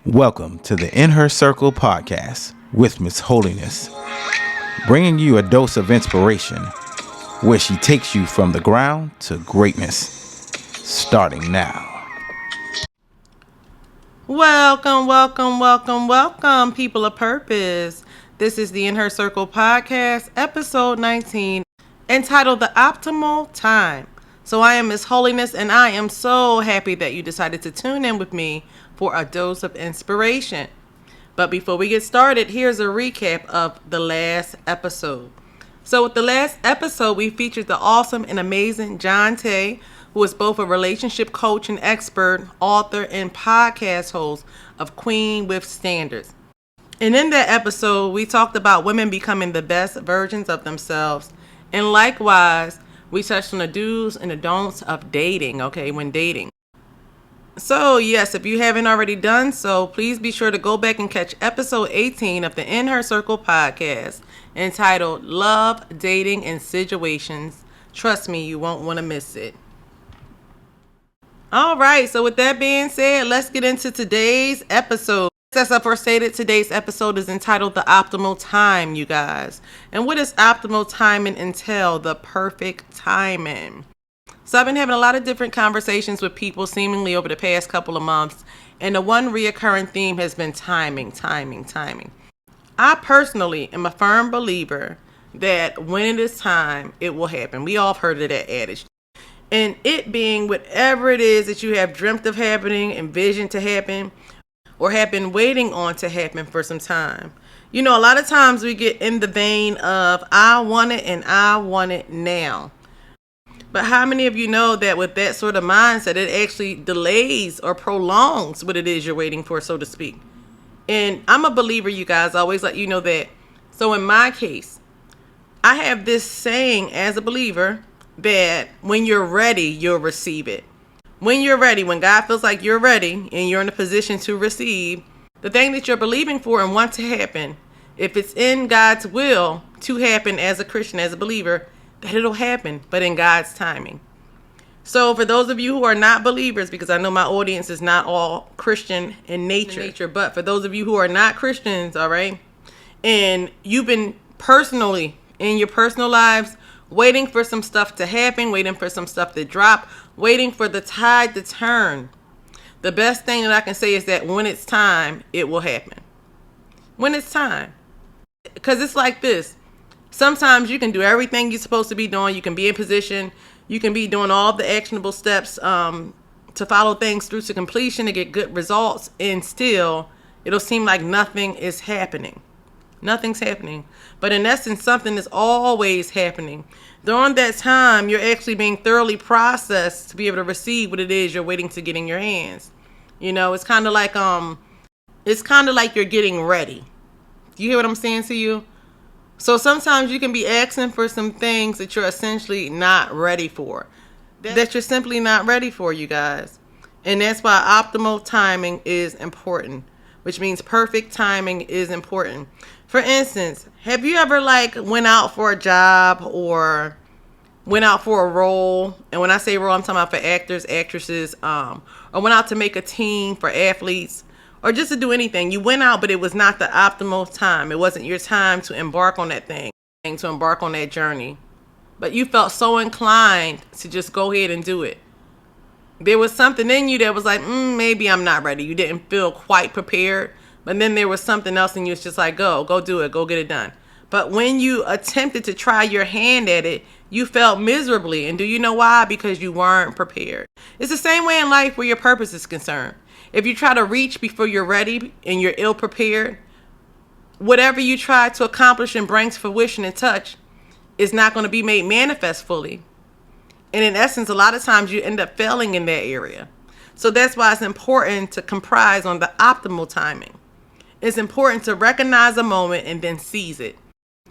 Welcome to the InHer Circle podcast with MsHoliness, bringing you a dose of inspiration where she takes you from the ground to greatness, starting now. Welcome, people of purpose. This is the InHer Circle podcast, episode 19, entitled The Optimal Time. So I am MsHoliness, and I am so happy that you decided to tune in with me for a dose of inspiration. But before we get started, here's a recap of the last episode. So with the last episode, we featured the awesome and amazing John Tay, who is both a relationship coach and expert, author, and podcast host of Queen with Standards. And in that episode, we talked about women becoming the best versions of themselves. And likewise, we touched on the do's and the don'ts of dating, when dating. So yes, if you haven't already done so, please be sure to go back and catch episode 18 of the InHer Circle podcast, entitled Love, Dating, and Situations. Trust me, you won't want to miss it. All right, so with that being said, let's get into today's episode. As I first stated, today's episode is entitled The Optimal Time, you guys. And what does optimal timing entail? The perfect timing. So I've been having a lot of different conversations with people seemingly over the past couple of months, and the one reoccurring theme has been timing. I personally am a firm believer that when it is time, it will happen. We all have heard of that adage. And it being whatever it is that you have dreamt of happening, envisioned to happen, or have been waiting on to happen for some time. You know, a lot of times we get in the vein of, I want it and I want it now. But how many of you know that with that sort of mindset, it actually delays or prolongs what it is you're waiting for, so to speak? And I'm a believer, you guys. I always let you know that. So in my case, I have this saying as a believer that when you're ready, you'll receive it. When you're ready, when God feels like you're ready and you're in a position to receive the thing that you're believing for and want to happen, if it's in God's will to happen as a Christian, as a believer, that it'll happen, but in God's timing. So for those of you who are not believers, because I know my audience is not all Christian in nature, but for those of you who are not Christians, all right, and you've been personally in your personal lives waiting for some stuff to happen, waiting for some stuff to drop, waiting for the tide to turn, the best thing that I can say is that when it's time, it will happen. When it's time. Because it's like this. Sometimes you can do everything you're supposed to be doing. You can be in position. You can be doing all the actionable steps to follow things through to completion to get good results. And still, it'll seem like nothing is happening. Nothing's happening. But in essence, something is always happening. During that time, you're actually being thoroughly processed to be able to receive what it is you're waiting to get in your hands. You know, it's kind of like you're getting ready. Do you hear what I'm saying to you? So sometimes you can be asking for some things that you're essentially not ready for. That you're simply not ready for, you guys. And that's why optimal timing is important, which means perfect timing is important. For instance, have you ever went out for a job or went out for a role? And when I say role, I'm talking about for actors, actresses, or went out to make a team for athletes, or just to do anything. You went out, but it was not the optimal time. It wasn't your time to embark on that thing, to embark on that journey. But you felt so inclined to just go ahead and do it. There was something in you that was like, maybe I'm not ready. You didn't feel quite prepared. But then there was something else and you was just like, go do it, go get it done. But when you attempted to try your hand at it, you felt miserably. And do you know why? Because you weren't prepared. It's the same way in life where your purpose is concerned. If you try to reach before you're ready and you're ill prepared, whatever you try to accomplish and bring to fruition and touch is not going to be made manifest fully. And in essence, a lot of times you end up failing in that area. So that's why it's important to comprise on the optimal timing. It's important to recognize a moment and then seize it.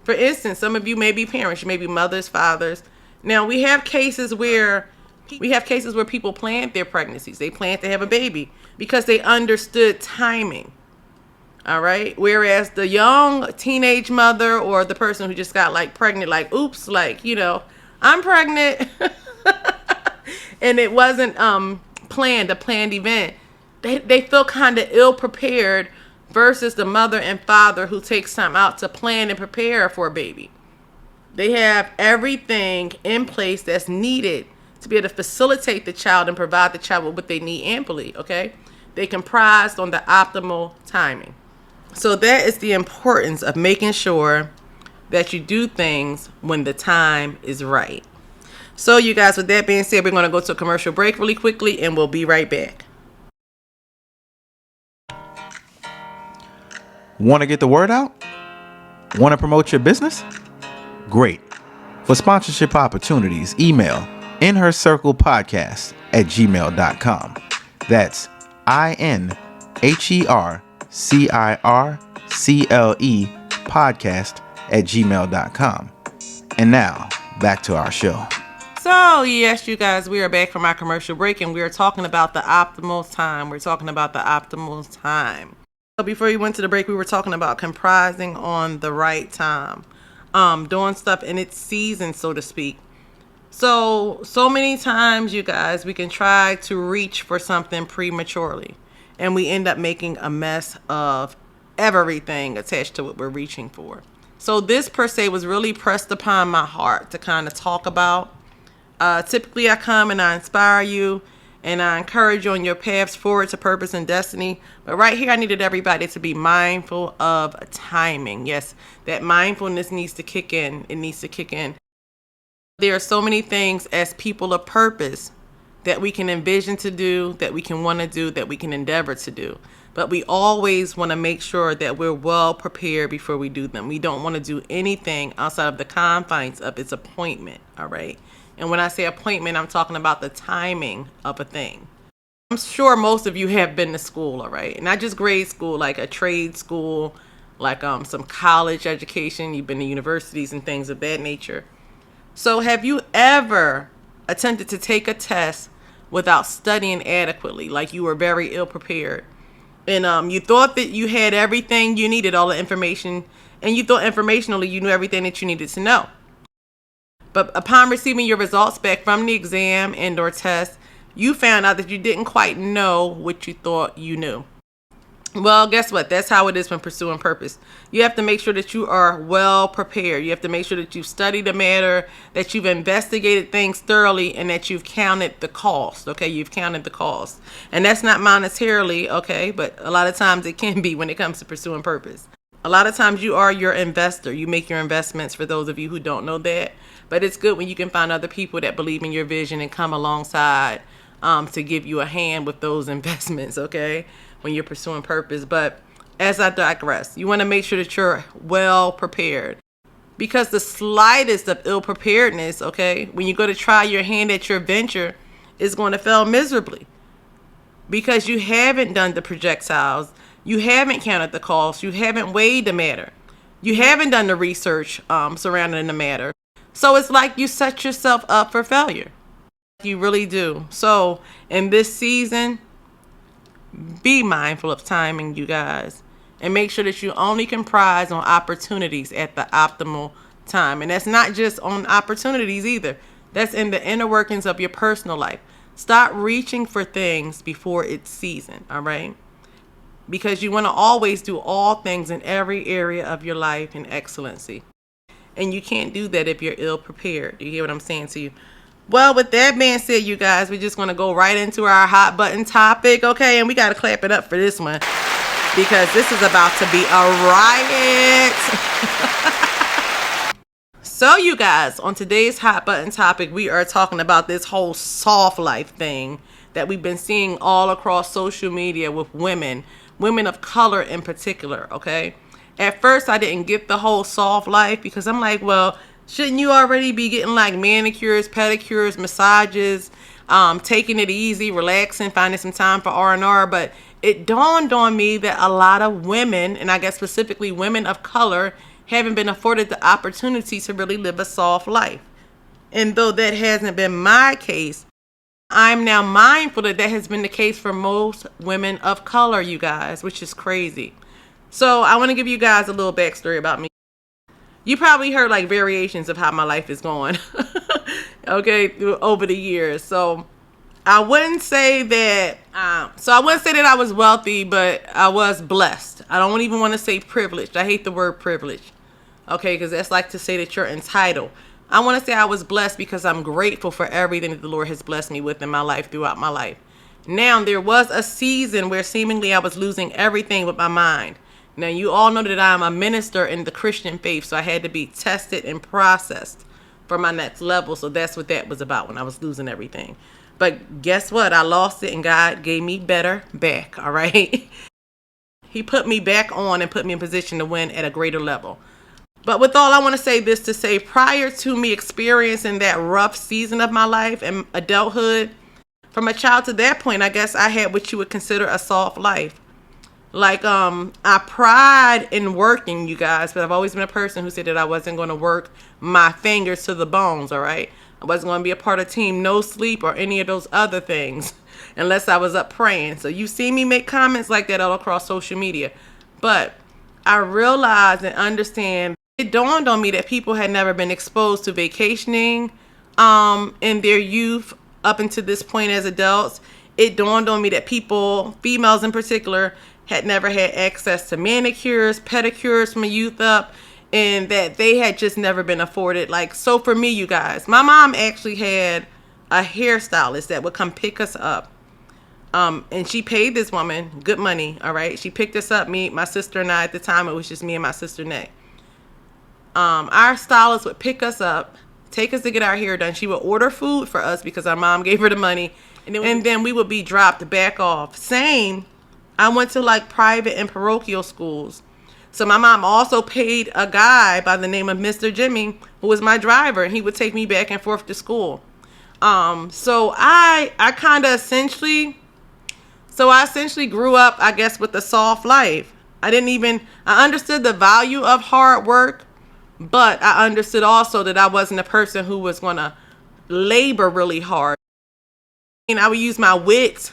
For instance, some of you may be parents, you may be mothers, fathers. Now we have cases where people planned their pregnancies. They planned to have a baby because they understood timing. All right. Whereas the young teenage mother or the person who just got pregnant, oops, I'm pregnant. And it wasn't a planned event. they feel kind of ill prepared versus the mother and father who takes time out to plan and prepare for a baby. They have everything in place that's needed to be able to facilitate the child and provide the child with what they need amply, okay? They comprised on the optimal timing. So that is the importance of making sure that you do things when the time is right. So you guys, with that being said, we're going to go to a commercial break really quickly and we'll be right back. Want to get the word out? Want to promote your business? Great. For sponsorship opportunities, email InHerCirclePodcast@gmail.com. That's InHerCircle podcast@gmail.com. And now, back to our show. So, yes, you guys, we are back from our commercial break and we are talking about the optimal time. We're talking about the optimal time. So before we went to the break, we were talking about comprising on the right time. Doing stuff in its season, so to speak. So many times, you guys, we can try to reach for something prematurely. And we end up making a mess of everything attached to what we're reaching for. So this, per se, was really pressed upon my heart to kind of talk about. Typically, I come and I inspire you and I encourage you on your paths forward to purpose and destiny. But right here, I needed everybody to be mindful of timing. Yes, that mindfulness needs to kick in. It needs to kick in. There are so many things as people of purpose that we can envision to do, that we can want to do, that we can endeavor to do. But we always want to make sure that we're well prepared before we do them. We don't want to do anything outside of the confines of its appointment, all right? And when I say appointment, I'm talking about the timing of a thing. I'm sure most of you have been to school, all right? Not just grade school, like a trade school, like some college education. You've been to universities and things of that nature. So have you ever attempted to take a test without studying adequately, like you were very ill prepared? And you thought that you had everything you needed, all the information, and you thought informationally you knew everything that you needed to know. But upon receiving your results back from the exam and or test, you found out that you didn't quite know what you thought you knew. Well, guess what? That's how it is when pursuing purpose. You have to make sure that you are well prepared. You have to make sure that you've studied the matter, that you've investigated things thoroughly, and that you've counted the cost. Okay, you've counted the cost. And that's not monetarily, okay, but a lot of times it can be when it comes to pursuing purpose. A lot of times you are your investor. You make your investments, for those of you who don't know that. But it's good when you can find other people that believe in your vision and come alongside to give you a hand with those investments, okay, when you're pursuing purpose. But as I digress, you want to make sure that you're well prepared. Because the slightest of ill preparedness, okay, when you go to try your hand at your venture, is going to fail miserably. Because you haven't done the projectiles. You haven't counted the costs. You haven't weighed the matter. You haven't done the research surrounding the matter. So it's like you set yourself up for failure. You really do. So in this season, be mindful of timing, you guys. And make sure that you only comprise on opportunities at the optimal time. And that's not just on opportunities either. That's in the inner workings of your personal life. Stop reaching for things before it's season, all right? Because you want to always do all things in every area of your life in excellency. And you can't do that if you're ill prepared. You hear what I'm saying to you? Well, with that being said, you guys, we're just going to go right into our hot button topic, okay? And we got to clap it up for this one because this is about to be a riot. So, you guys, on today's hot button topic, we are talking about this whole soft life thing that we've been seeing all across social media with women of color in particular, okay? At first, I didn't get the whole soft life because I'm like, well, shouldn't you already be getting like manicures, pedicures, massages, taking it easy, relaxing, finding some time for R&R? But it dawned on me that a lot of women, and I guess specifically women of color, haven't been afforded the opportunity to really live a soft life. And though that hasn't been my case, I'm now mindful that that has been the case for most women of color, you guys, which is crazy. So I want to give you guys a little backstory about me. You probably heard like variations of how my life is going, okay, over the years. So I wouldn't say that. I wouldn't say that I was wealthy, but I was blessed. I don't even want to say privileged. I hate the word privilege. Okay, because that's like to say that you're entitled. I want to say I was blessed because I'm grateful for everything that the Lord has blessed me with in my life throughout my life. Now, there was a season where seemingly I was losing everything with my mind. Now, you all know that I'm a minister in the Christian faith, so I had to be tested and processed for my next level. So that's what that was about when I was losing everything. But guess what? I lost it and God gave me better back, all right? He put me back on and put me in position to win at a greater level. But with all, I want to say this to say, prior to me experiencing that rough season of my life and adulthood, from a child to that point, I guess I had what you would consider a soft life. Like, I pride in working, you guys, but I've always been a person who said that I wasn't going to work my fingers to the bones, all right? I wasn't going to be a part of Team No Sleep or any of those other things unless I was up praying. So you see me make comments like that all across social media. But I realized and understand, it dawned on me that people had never been exposed to vacationing in their youth up until this point as adults. It dawned on me that people, females in particular, had never had access to manicures, pedicures from a youth up, and that they had just never been afforded. Like, so for me, you guys, my mom actually had a hairstylist that would come pick us up. And she paid this woman good money, all right? She picked us up, me, my sister and I. At the time, it was just me and my sister Nay. Our stylist would pick us up, take us to get our hair done. She would order food for us because our mom gave her the money, and then we would be dropped back off. Same, I went to like private and parochial schools. So my mom also paid a guy by the name of Mr. Jimmy, who was my driver, and he would take me back and forth to school. So I essentially grew up, I guess, with a soft life. I understood the value of hard work, but I understood also that I wasn't a person who was going to labor really hard. And I would use my wit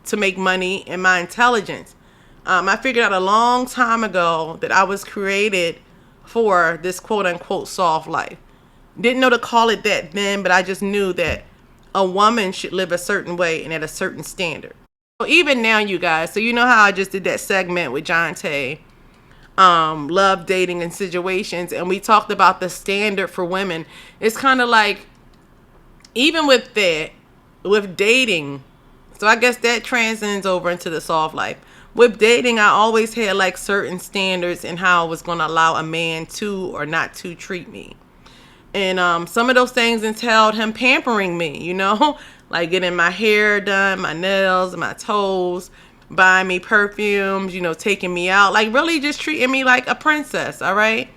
to make money and my intelligence. I figured out a long time ago that I was created for this quote unquote soft life. Didn't know to call it that then, but I just knew that a woman should live a certain way and at a certain standard. So even now, you guys, so you know how I just did that segment with John Tay, love, dating, and situations, and we talked about the standard for women. It's kind of like, even with that, with dating, so I guess that transcends over into the soft life. With dating, I always had like certain standards in how I was going to allow a man to or not to treat me. And some of those things entailed him pampering me, you know, like getting my hair done, my nails, my toes, buying me perfumes, you know, taking me out, like really just treating me like a princess, all right?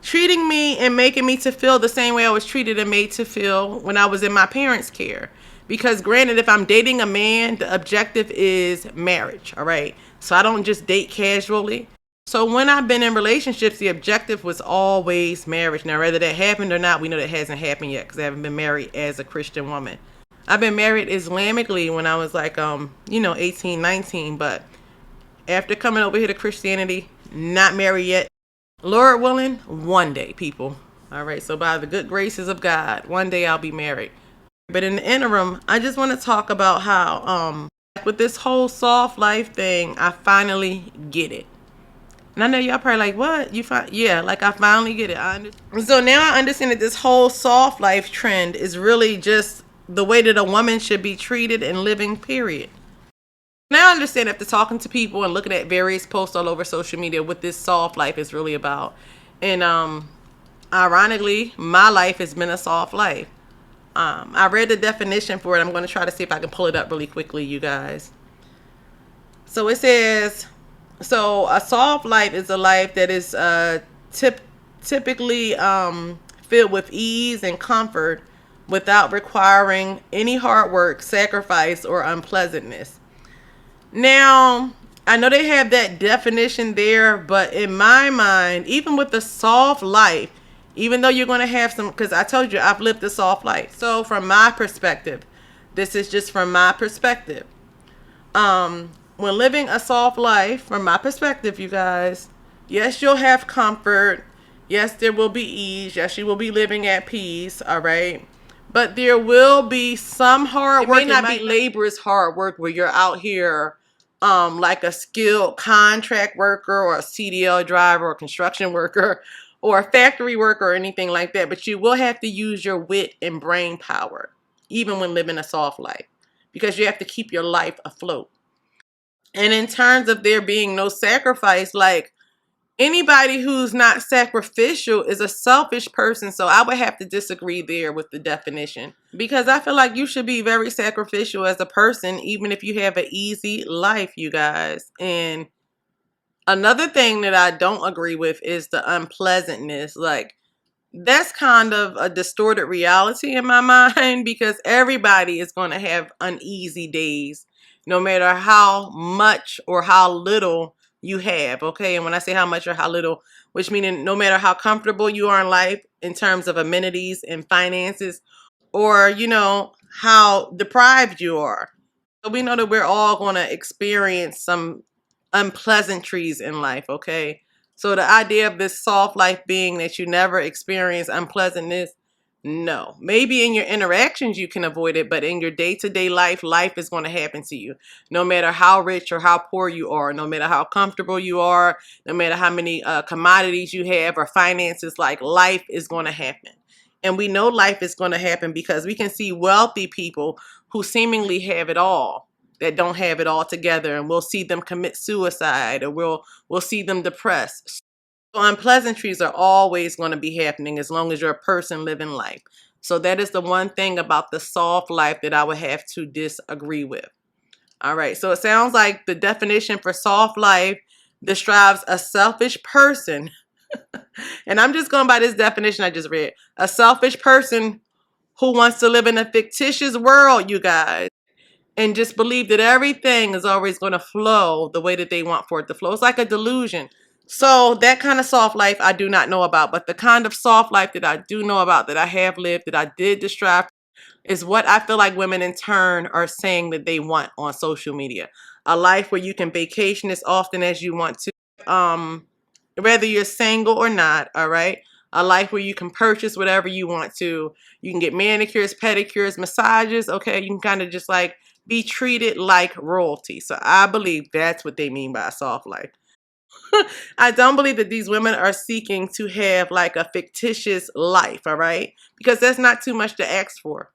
Treating me and making me to feel the same way I was treated and made to feel when I was in my parents' care. Because granted, if I'm dating a man, the objective is marriage, all right? So I don't just date casually. So when I've been in relationships, the objective was always marriage. Now, whether that happened or not, we know that hasn't happened yet because I haven't been married as a Christian woman. I've been married Islamically when I was like, 18, 19. But after coming over here to Christianity, not married yet. Lord willing, one day, people. All right, so by the good graces of God, one day I'll be married. But in the interim, I just want to talk about how, with this whole soft life thing, I finally get it. And I know y'all probably like, what? Yeah, like I finally get it. So now I understand that this whole soft life trend is really just the way that a woman should be treated and living, period. Now I understand after talking to people and looking at various posts all over social media what this soft life is really about. And ironically, my life has been a soft life. I read the definition for it. I'm going to try to see if I can pull it up really quickly, you guys. So it says, so a soft life is a life that is typically filled with ease and comfort without requiring any hard work, sacrifice, or unpleasantness. Now, I know they have that definition there, but in my mind, even with the soft life, even though you're going to have some, because I told you I've lived a soft life. So from my perspective, this is just from my perspective. When living a soft life, from my perspective, you guys, yes, you'll have comfort. Yes, there will be ease. Yes, you will be living at peace. All right. But there will be some hard work. It may not be laborious hard work where you're out here like a skilled contract worker or a CDL driver or construction worker or a factory worker or anything like that. But you will have to use your wit and brain power, even when living a soft life, because you have to keep your life afloat. And in terms of there being no sacrifice, like, anybody who's not sacrificial is a selfish person. So I would have to disagree there with the definition, because I feel like you should be very sacrificial as a person, even if you have an easy life, you guys. And another thing that I don't agree with is the unpleasantness. Like, that's kind of a distorted reality in my mind, because everybody is going to have uneasy days, no matter how much or how little you have. Okay. And when I say how much or how little, which meaning no matter how comfortable you are in life in terms of amenities and finances, or, how deprived you are. So we know that we're all going to experience some unpleasantries in life, okay? So the idea of this soft life being that you never experience unpleasantness, no. Maybe in your interactions you can avoid it, but in your day-to-day life, life is going to happen to you. No matter how rich or how poor you are, no matter how comfortable you are, no matter how many commodities you have or finances, like, life is going to happen. And we know life is going to happen because we can see wealthy people who seemingly have it all that don't have it all together, and we'll see them commit suicide, or we'll see them depressed. So unpleasantries are always going to be happening as long as you're a person living life. So that is the one thing about the soft life that I would have to disagree with. All right, so it sounds like the definition for soft life describes a selfish person. And I'm just going by this definition I just read. A selfish person who wants to live in a fictitious world, you guys, and just believe that everything is always going to flow the way that they want for it to flow. It's like a delusion. So that kind of soft life I do not know about. But the kind of soft life that I do know about, that I have lived, that I did strive, is what I feel like women in turn are saying that they want on social media. A life where you can vacation as often as you want to, whether you're single or not, all right? A life where you can purchase whatever you want to. You can get manicures, pedicures, massages, okay? You can kind of just like be treated like royalty. So I believe that's what they mean by a soft life. I don't believe that these women are seeking to have like a fictitious life, all right? Because that's not too much to ask for.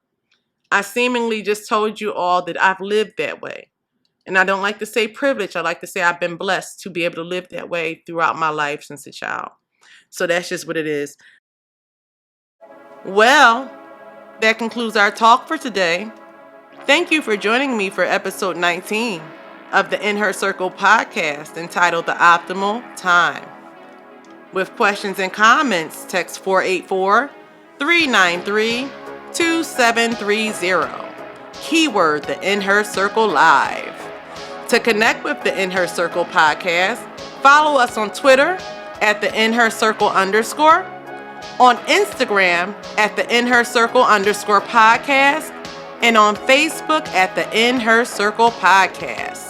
I seemingly just told you all that I've lived that way. And I don't like to say privilege. I like to say I've been blessed to be able to live that way throughout my life since a child. So that's just what it is. Well, that concludes our talk for today. Thank you for joining me for episode 19 of the InHer Circle podcast, entitled The Optimal Time. With questions and comments, text 484-393-2730. Keyword the InHer Circle Live. To connect with the InHer Circle podcast, follow us on Twitter at the InHer Circle _, on Instagram at the InHer Circle _ podcast, and on Facebook at the InHer Circle podcast.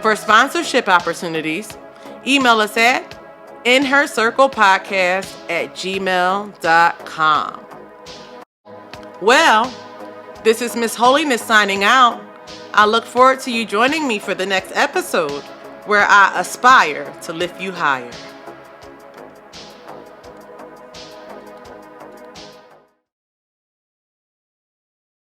For sponsorship opportunities, email us at inhercirclepodcast@gmail.com. Well, this is MsHoliness signing out. I look forward to you joining me for the next episode, where I aspire to lift you higher.